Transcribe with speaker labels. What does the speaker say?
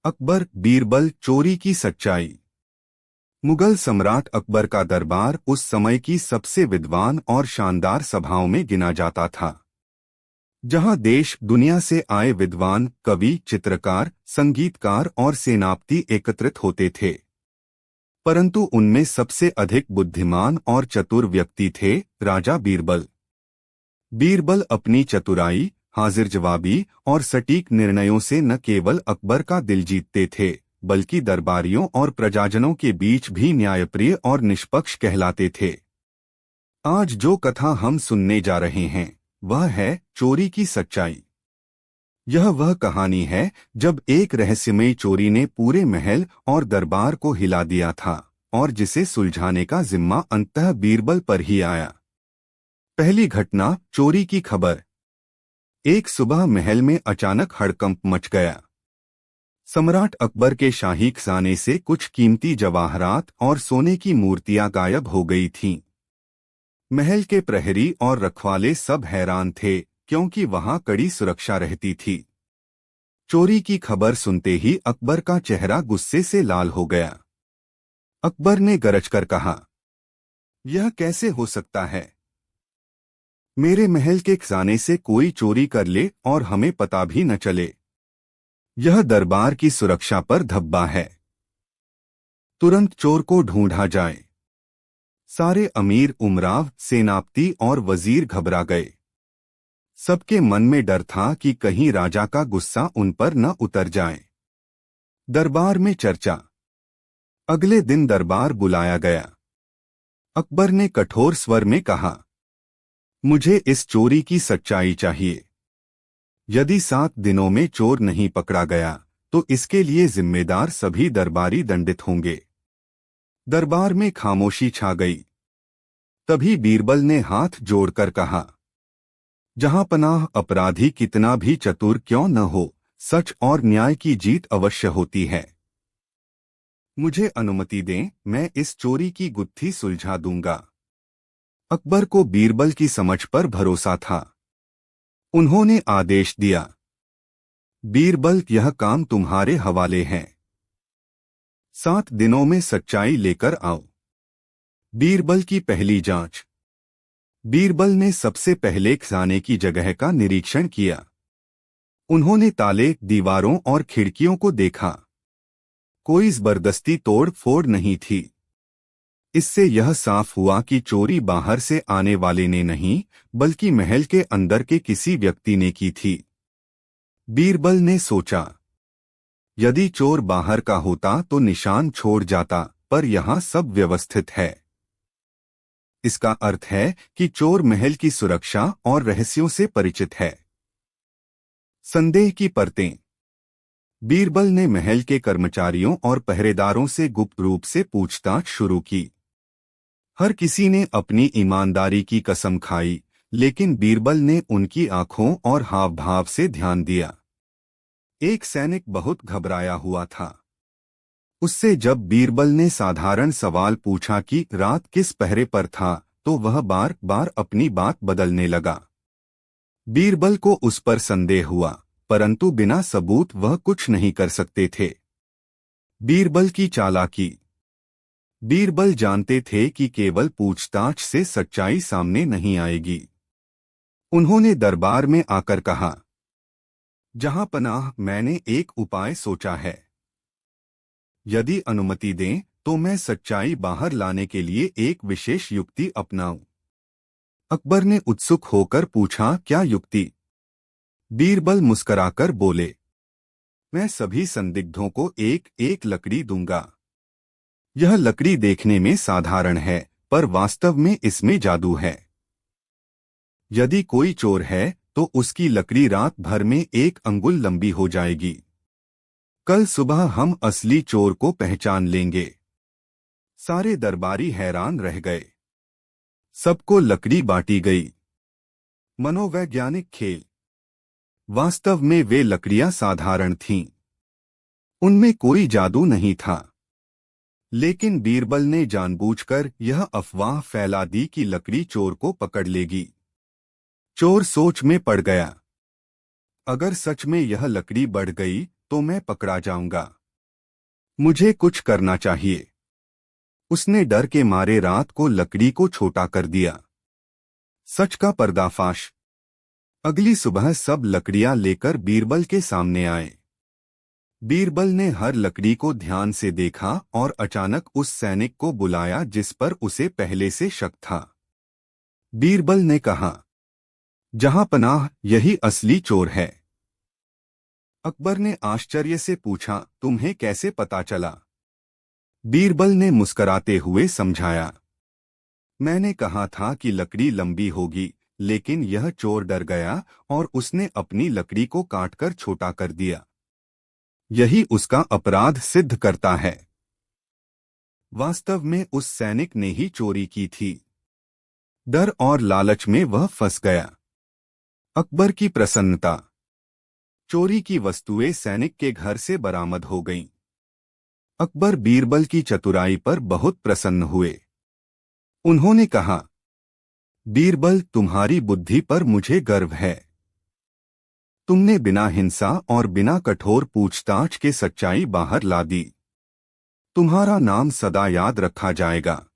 Speaker 1: अकबर बीरबल चोरी की सच्चाई। मुगल सम्राट अकबर का दरबार उस समय की सबसे विद्वान और शानदार सभाओं में गिना जाता था, जहां देश दुनिया से आए विद्वान, कवि, चित्रकार, संगीतकार और सेनापति एकत्रित होते थे। परंतु उनमें सबसे अधिक बुद्धिमान और चतुर व्यक्ति थे राजा बीरबल। बीरबल अपनी चतुराई, हाजिर जवाबी और सटीक निर्णयों से न केवल अकबर का दिल जीतते थे, बल्कि दरबारियों और प्रजाजनों के बीच भी न्यायप्रिय और निष्पक्ष कहलाते थे। आज जो कथा हम सुनने जा रहे हैं वह है चोरी की सच्चाई। यह वह कहानी है जब एक रहस्यमयी चोरी ने पूरे महल और दरबार को हिला दिया था और जिसे सुलझाने का जिम्मा अंततः बीरबल पर ही आया। पहली घटना, चोरी की खबर। एक सुबह महल में अचानक हड़कंप मच गया। सम्राट अकबर के शाही खजाने से कुछ कीमती जवाहरात और सोने की मूर्तियां गायब हो गई थीं। महल के प्रहरी और रखवाले सब हैरान थे, क्योंकि वहां कड़ी सुरक्षा रहती थी। चोरी की खबर सुनते ही अकबर का चेहरा गुस्से से लाल हो गया। अकबर ने गरजकर कहा, यह कैसे हो सकता है? मेरे महल के खजाने से कोई चोरी कर ले और हमें पता भी न चले। यह दरबार की सुरक्षा पर धब्बा है। तुरंत चोर को ढूंढा जाए। सारे अमीर, उमराव, सेनापति और वजीर घबरा गए। सबके मन में डर था कि कहीं राजा का गुस्सा उन पर न उतर जाए। दरबार में चर्चा। अगले दिन दरबार बुलाया गया। अकबर ने कठोर स्वर में कहा, मुझे इस चोरी की सच्चाई चाहिए। यदि 7 दिनों में चोर नहीं पकड़ा गया तो इसके लिए जिम्मेदार सभी दरबारी दंडित होंगे। दरबार में खामोशी छा गई। तभी बीरबल ने हाथ जोड़कर कहा, जहां पनाह, अपराधी कितना भी चतुर क्यों न हो, सच और न्याय की जीत अवश्य होती है। मुझे अनुमति दें, मैं इस चोरी की गुत्थी सुलझा दूंगा। अकबर को बीरबल की समझ पर भरोसा था। उन्होंने आदेश दिया, बीरबल, यह काम तुम्हारे हवाले है। 7 दिनों में सच्चाई लेकर आओ। बीरबल की पहली जांच। बीरबल ने सबसे पहले खजाने की जगह का निरीक्षण किया। उन्होंने ताले, दीवारों और खिड़कियों को देखा। कोई जबरदस्ती तोड़ फोड़ नहीं थी। इससे यह साफ हुआ कि चोरी बाहर से आने वाले ने नहीं, बल्कि महल के अंदर के किसी व्यक्ति ने की थी। बीरबल ने सोचा, यदि चोर बाहर का होता तो निशान छोड़ जाता, पर यहां सब व्यवस्थित है। इसका अर्थ है कि चोर महल की सुरक्षा और रहस्यों से परिचित है। संदेह की परतें। बीरबल ने महल के कर्मचारियों और पहरेदारों से गुप्त रूप से पूछताछ शुरू की। हर किसी ने अपनी ईमानदारी की कसम खाई, लेकिन बीरबल ने उनकी आंखों और हाव भाव से ध्यान दिया। एक सैनिक बहुत घबराया हुआ था। उससे जब बीरबल ने साधारण सवाल पूछा कि रात किस पहरे पर था, तो वह बार बार अपनी बात बदलने लगा। बीरबल को उस पर संदेह हुआ, परंतु बिना सबूत वह कुछ नहीं कर सकते थे। बीरबल की चालाकी। बीरबल जानते थे कि केवल पूछताछ से सच्चाई सामने नहीं आएगी। उन्होंने दरबार में आकर कहा, जहां पनाह, मैंने एक उपाय सोचा है। यदि अनुमति दें तो मैं सच्चाई बाहर लाने के लिए एक विशेष युक्ति अपनाऊं। अकबर ने उत्सुक होकर पूछा, क्या युक्ति? बीरबल मुस्कराकर बोले, मैं सभी संदिग्धों को एक एक लकड़ी दूंगा। यह लकड़ी देखने में साधारण है, पर वास्तव में इसमें जादू है। यदि कोई चोर है तो उसकी लकड़ी रात भर में 1 अंगुल लंबी हो जाएगी। कल सुबह हम असली चोर को पहचान लेंगे। सारे दरबारी हैरान रह गए। सबको लकड़ी बांटी गई। मनोवैज्ञानिक खेल। वास्तव में वे लकड़ियां साधारण थीं। उनमें कोई जादू नहीं था। लेकिन बीरबल ने जानबूझकर यह अफवाह फैला दी कि लकड़ी चोर को पकड़ लेगी। चोर सोच में पड़ गया। अगर सच में यह लकड़ी बढ़ गई तो मैं पकड़ा जाऊंगा। मुझे कुछ करना चाहिए। उसने डर के मारे रात को लकड़ी को छोटा कर दिया। सच का पर्दाफाश। अगली सुबह सब लकड़ियां लेकर बीरबल के सामने आए। बीरबल ने हर लकड़ी को ध्यान से देखा और अचानक उस सैनिक को बुलाया जिस पर उसे पहले से शक था। बीरबल ने कहा, जहां पनाह, यही असली चोर है। अकबर ने आश्चर्य से पूछा, तुम्हें कैसे पता चला? बीरबल ने मुस्कराते हुए समझाया, मैंने कहा था कि लकड़ी लंबी होगी, लेकिन यह चोर डर गया और उसने अपनी लकड़ी को काटकर छोटा कर दिया। यही उसका अपराध सिद्ध करता है। वास्तव में उस सैनिक ने ही चोरी की थी। डर और लालच में वह फंस गया। अकबर की प्रसन्नता। चोरी की वस्तुएं सैनिक के घर से बरामद हो गईं। अकबर बीरबल की चतुराई पर बहुत प्रसन्न हुए। उन्होंने कहा, बीरबल, तुम्हारी बुद्धि पर मुझे गर्व है। तुमने बिना हिंसा और बिना कठोर पूछताछ के सच्चाई बाहर ला दी। तुम्हारा नाम सदा याद रखा जाएगा।